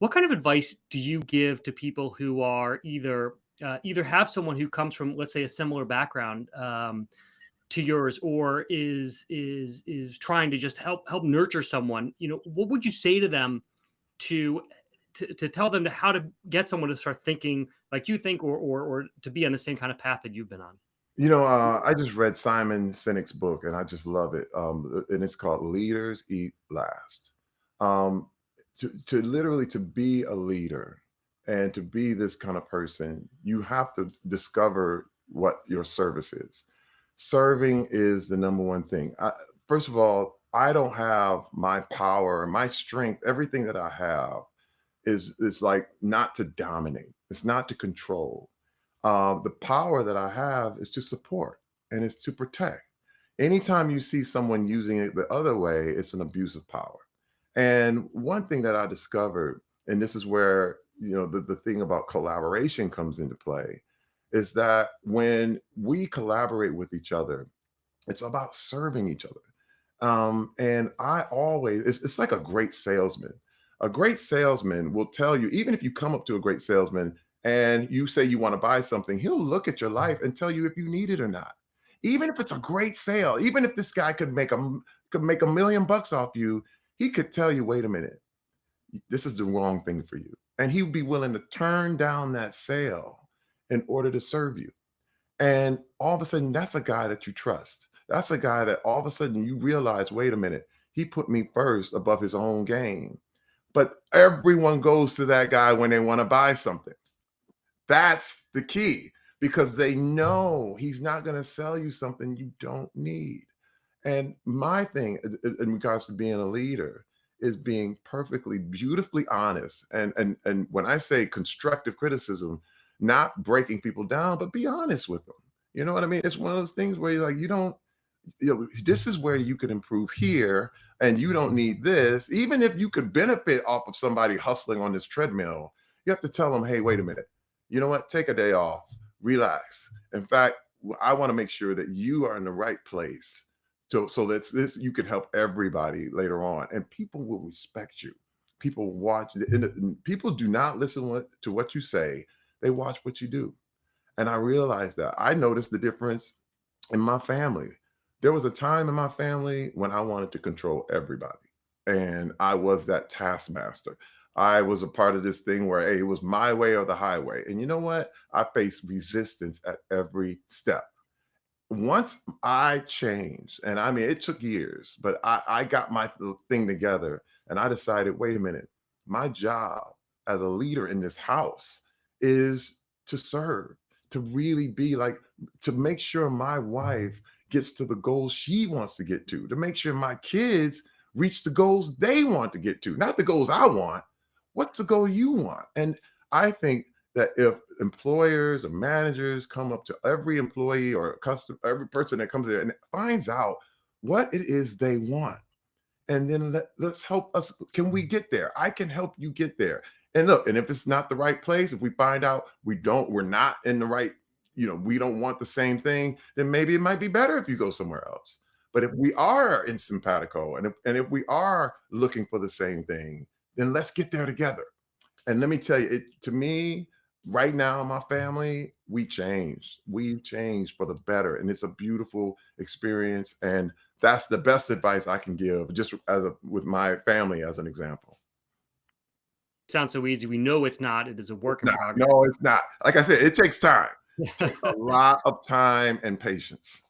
What kind of advice do you give to people who are either have someone who comes from, let's say, a similar background to yours, or is trying to just help nurture someone? What would you say to them to to tell them to how to get someone to start thinking like you think, or to be on the same kind of path that you've been on? I just read Simon Sinek's book and I just love it. And it's called Leaders Eat Last. Um, to literally to be a leader and to be this kind of person, you have to discover what your service is. Serving is the number one thing. First of all, I don't have my power, my strength, everything that I have is like not to dominate. It's not to control. The power that I have is to support and it's to protect. Anytime you see someone using it the other way, it's an abuse of power. And one thing that I discovered, and this is where the thing about collaboration comes into play, is that when we collaborate with each other, it's about serving each other. And I always, it's like a great salesman. A great salesman will tell you, even if you come up to a great salesman and you say you want to buy something, he'll look at your life and tell you if you need it or not. Even if it's a great sale, even if this guy could make $1 million off you, he could tell you, wait a minute, this is the wrong thing for you. And he would be willing to turn down that sale in order to serve you. And all of a sudden, that's a guy that you trust. That's a guy that all of a sudden you realize, wait a minute, he put me first above his own game. But everyone goes to that guy when they want to buy something. That's the key because they know he's not going to sell you something you don't need. And my thing in regards to being a leader is being perfectly, beautifully honest. And when I say constructive criticism, not breaking people down, but be honest with them. You know what I mean? It's one of those things where you're like, this is where you could improve here, and you don't need this. Even if you could benefit off of somebody hustling on this treadmill, you have to tell them, hey, wait a minute. You know what? Take a day off, relax. In fact, I want to make sure that you are in the right place. So that's this, you can help everybody later on, and people will respect you. People watch, and people do not listen to what you say, they watch what you do. And I realized that I noticed the difference in my family. There was a time in my family when I wanted to control everybody, and I was that taskmaster. I was a part of this thing where, hey, it was my way or the highway. And you know what? I faced resistance at every step. Once I changed, and I mean, it took years, but I got my thing together and I decided, wait a minute, my job as a leader in this house is to serve, to really be like, to make sure my wife gets to the goals she wants to get to make sure my kids reach the goals they want to get to, not the goals I want. What's the goal you want? And I think that if employers or managers come up to every employee or customer, every person that comes there and finds out what it is they want, and then let's help us. Can we get there? I can help you get there. And look, and if it's not the right place, if we find out we're not in the right, we don't want the same thing, then maybe it might be better if you go somewhere else. But if we are in simpatico and if we are looking for the same thing, then let's get there together. And let me tell you, to me, right now, my family, we changed. We've changed for the better. And it's a beautiful experience. And that's the best advice I can give, just with my family as an example. Sounds so easy. We know it's not. It is a work in No, progress. no, it's not. Like I said, it takes time. It takes a lot of time and patience.